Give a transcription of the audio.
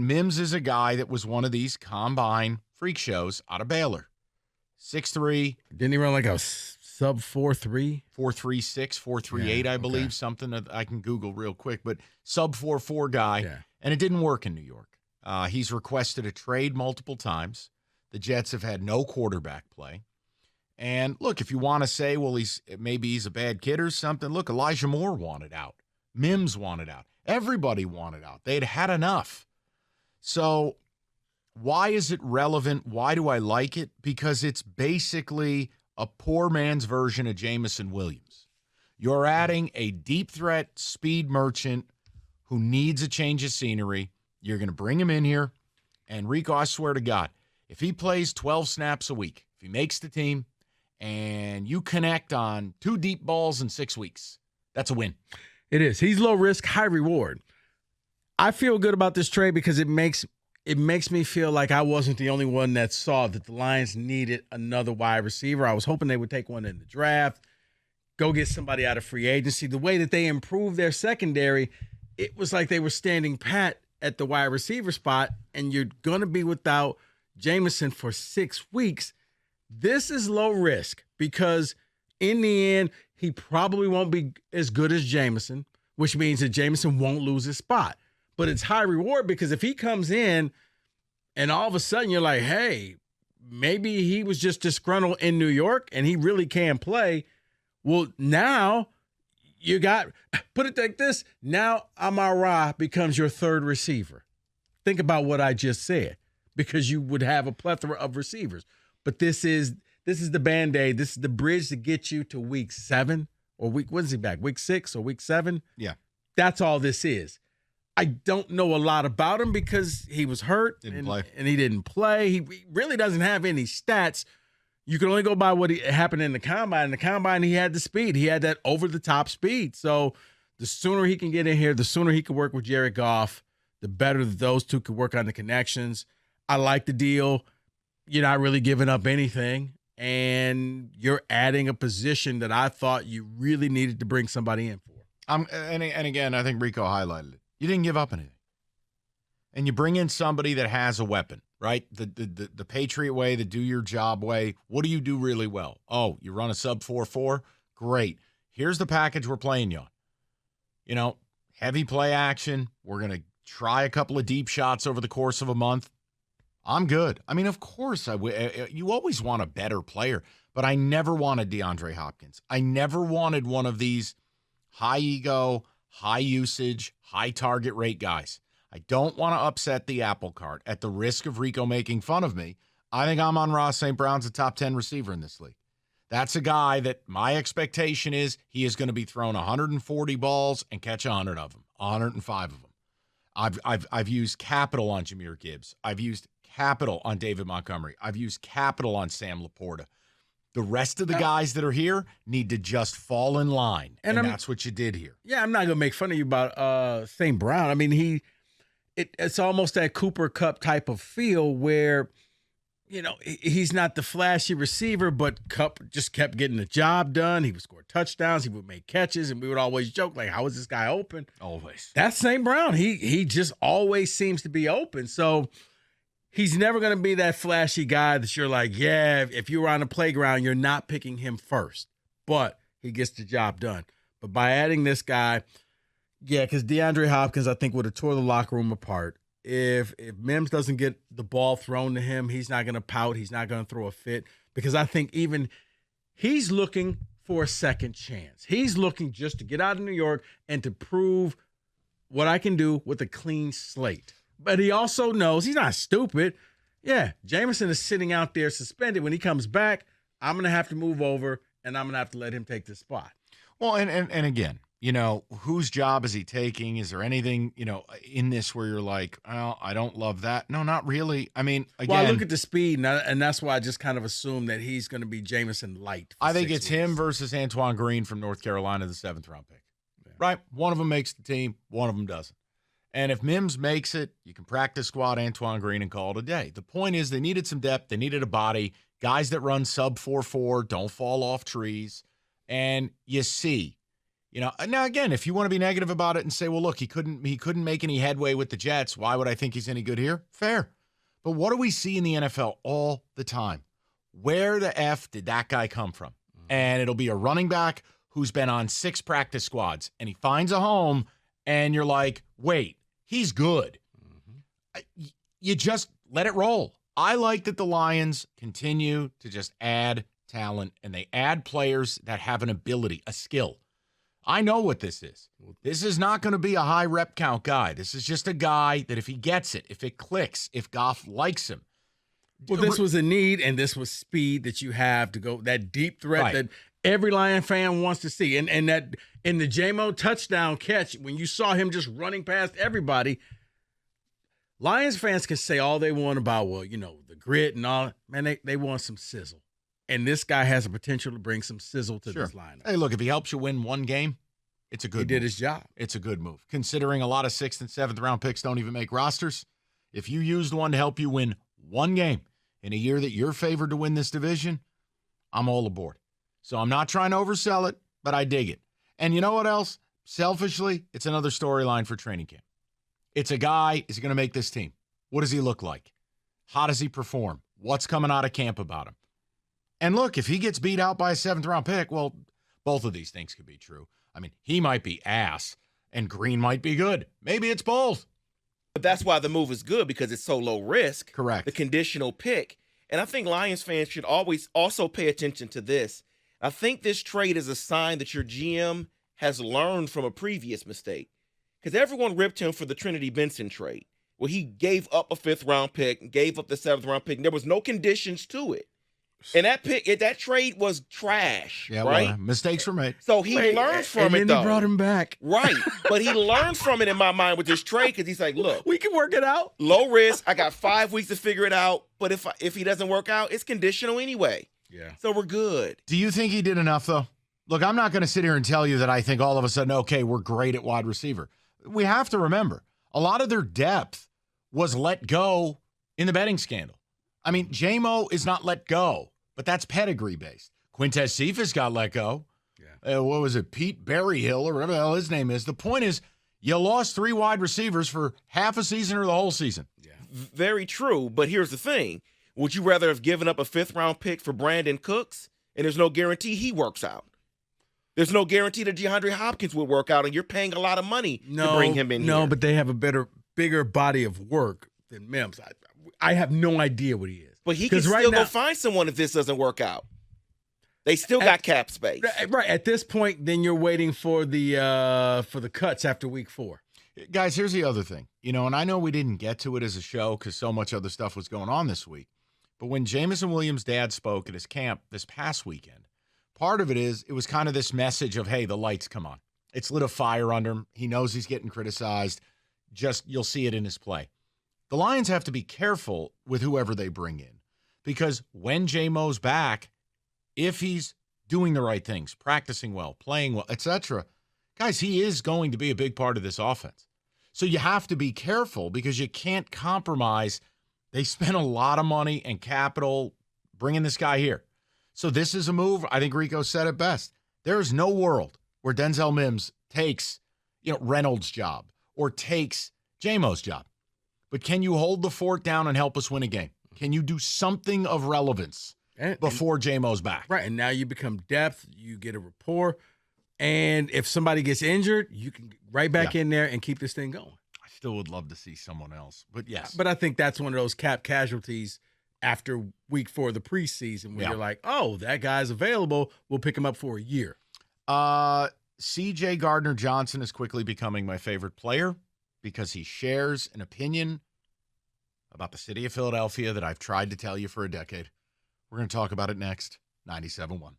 Mims is a guy that was one of these combine freak shows out of Baylor. 6'3". Didn't he run like a sub 4.3? 4.36, 4.38, I believe. Okay. Something that I can Google real quick. But sub 4.4 guy. Yeah. And it didn't work in New York. He's requested a trade multiple times. The Jets have had no quarterback play. And look, if you want to say, well, maybe he's a bad kid or something, look, Elijah Moore wanted out. Mims wanted out. Everybody wanted out. They'd had enough. So why is it relevant? Why do I like it? Because it's basically a poor man's version of Jamison Williams. You're adding a deep threat speed merchant who needs a change of scenery. You're going to bring him in here. And Rico, I swear to God, if he plays 12 snaps a week, if he makes the team, and you connect on 2 deep balls in 6 weeks, that's a win. It is. He's low risk, high reward. I feel good about this trade because it makes me feel like I wasn't the only one that saw that the Lions needed another wide receiver. I was hoping they would take one in the draft, go get somebody out of free agency. The way that they improved their secondary, it was like they were standing pat at the wide receiver spot, and you're going to be without Jamison for 6 weeks. This is low risk because in the end, he probably won't be as good as Jamison, which means that Jamison won't lose his spot. But it's high reward because if he comes in and all of a sudden you're like, hey, maybe he was just disgruntled in New York and he really can play. Well, now you got, put it like this, now Amon-Ra becomes your third receiver. Think about what I just said, because you would have a plethora of receivers. But this is the Band-Aid. This is the bridge to get you to week 7 or when is he back? Week 6 or week 7? Yeah. That's all this is. I don't know a lot about him because he was hurt and he didn't play. He really doesn't have any stats. You can only go by what happened in the Combine. In the Combine, he had the speed. He had that over-the-top speed. So the sooner he can get in here, the sooner he can work with Jared Goff, the better that those two could work on the connections. I like the deal. You're not really giving up anything, and you're adding a position that I thought you really needed to bring somebody in for. And again, I think Rico highlighted it. You didn't give up anything. And you bring in somebody that has a weapon, right? The Patriot way, the do-your-job way. What do you do really well? Oh, you run a sub 4.4? Great. Here's the package we're playing you on. You know, heavy play action. We're going to try a couple of deep shots over the course of a month. I'm good. I mean, of course, you always want a better player, but I never wanted DeAndre Hopkins. I never wanted one of these high-ego, high-usage, high-target rate guys. I don't want to upset the apple cart at the risk of Rico making fun of me. I think Amon-Ra St. Brown's a top 10 receiver in this league. That's a guy that my expectation is he is going to be thrown 140 balls and catch 100 of them, 105 of them. I've used capital on Jahmyr Gibbs. I've used capital on David Montgomery. I've used capital on Sam Laporta. The rest of the guys that are here need to just fall in line, and that's what you did here. Yeah, I'm not going to make fun of you about St. Brown. I mean, it's almost that Cooper Kupp type of feel where, you know, he's not the flashy receiver, but Kupp just kept getting the job done. He would score touchdowns. He would make catches, and we would always joke, like, how is this guy open? Always. That's St. Brown. He just always seems to be open. So he's never going to be that flashy guy that you're like, yeah, if you were on the playground, you're not picking him first. But he gets the job done. But by adding this guy, yeah, because DeAndre Hopkins, I think, would have tore the locker room apart. If Mims doesn't get the ball thrown to him, he's not going to pout. He's not going to throw a fit. Because I think even he's looking for a second chance. He's looking just to get out of New York and to prove what I can do with a clean slate. But he also knows he's not stupid. Yeah, Jamison is sitting out there suspended. When he comes back, I'm going to have to move over, and I'm going to have to let him take this spot. Well, and again, you know, whose job is he taking? Is there anything, you know, in this where you're like, oh, I don't love that? No, not really. I mean, again. Well, I look at the speed, and that's why I just kind of assume that he's going to be Jamison light. I think it's him versus Antoine Green from North Carolina, the 7th-round pick. Yeah. Right? One of them makes the team. One of them doesn't. And if Mims makes it, you can practice squad Antoine Green and call it a day. The point is they needed some depth. They needed a body. Guys that run sub 4.4 don't fall off trees. And you see, Now again, if you want to be negative about it and say, well, look, he couldn't make any headway with the Jets. Why would I think he's any good here? Fair. But what do we see in the NFL all the time? Where the F did that guy come from? And it'll be a running back who's been on 6 practice squads, and he finds a home, and you're like, wait, he's good. You just let it roll. I like that the Lions continue to just add talent, and they add players that have an ability, a skill. I know what this is. This is not going to be a high rep count guy. This is just a guy that if he gets it, if it clicks, if Goff likes him. Well, this was a need, and this was speed that you have to go, that deep threat that every Lion fan wants to see. And that in the J-Mo touchdown catch, when you saw him just running past everybody, Lions fans can say all they want about, the grit and all. Man, they want some sizzle. And this guy has the potential to bring some sizzle to this lineup. Hey, look, if he helps you win one game, it's a good move. He did his job. It's a good move. Considering a lot of 6th and 7th round picks don't even make rosters, if you used one to help you win one game in a year that you're favored to win this division, I'm all aboard. So I'm not trying to oversell it, but I dig it. And you know what else? Selfishly, it's another storyline for training camp. It's a guy, is he going to make this team? What does he look like? How does he perform? What's coming out of camp about him? And look, if he gets beat out by a 7th round pick, well, both of these things could be true. I mean, he might be ass and Green might be good. Maybe it's both. But that's why the move is good, because it's so low risk. Correct. The conditional pick. And I think Lions fans should always also pay attention to this. I think this trade is a sign that your GM has learned from a previous mistake. Because everyone ripped him for the Trinity Benson trade, where he gave up a 5th round pick and gave up the 7th round pick. And there was no conditions to it. And that trade was trash, right? Well, mistakes were made. So he learned from it, and though. he brought him back. Right. But he learned from it in my mind with this trade, because he's like, look, we can work it out. Low risk. I got 5 weeks to figure it out. But if he doesn't work out, it's conditional anyway. Yeah. So we're good. Do you think he did enough, though? Look, I'm not going to sit here and tell you that I think all of a sudden, okay, we're great at wide receiver. We have to remember, a lot of their depth was let go in the betting scandal. I mean, J-Mo is not let go. But that's pedigree-based. Quintez Cephas got let go. Yeah. What was it, Pete Berryhill or whatever the hell his name is. The point is, you lost 3 wide receivers for half a season or the whole season. Yeah. Very true, but here's the thing. Would you rather have given up a 5th-round pick for Brandon Cooks, and there's no guarantee he works out? There's no guarantee that DeAndre Hopkins will work out, and you're paying a lot of money to bring him in here. No, but they have a bigger body of work than Mims. I have no idea what he is. But he can still go find someone if this doesn't work out. They still got cap space. Right. At this point, then you're waiting for the cuts after week 4. Guys, here's the other thing. And I know we didn't get to it as a show because so much other stuff was going on this week. But when Jameson Williams' dad spoke at his camp this past weekend, part of it was kind of this message of, hey, the lights come on. It's lit a fire under him. He knows he's getting criticized. Just you'll see it in his play. The Lions have to be careful with whoever they bring in, because when J-Mo's back, if he's doing the right things, practicing well, playing well, etc., guys, he is going to be a big part of this offense. So you have to be careful because you can't compromise. They spent a lot of money and capital bringing this guy here. So this is a move. I think Rico said it best. There is no world where Denzel Mims takes, Reynolds' job or takes J-Mo's job. But can you hold the fort down and help us win a game? Can you do something of relevance before J-Mo's back? Right, and now you become depth. You get a rapport. And if somebody gets injured, you can right back in there and keep this thing going. I still would love to see someone else, but yes. But I think that's one of those cap casualties after week 4 of the preseason where you're like, oh, that guy's available. We'll pick him up for a year. C.J. Gardner-Johnson is quickly becoming my favorite player, because he shares an opinion about the city of Philadelphia that I've tried to tell you for a decade. We're going to talk about it next. 97.1.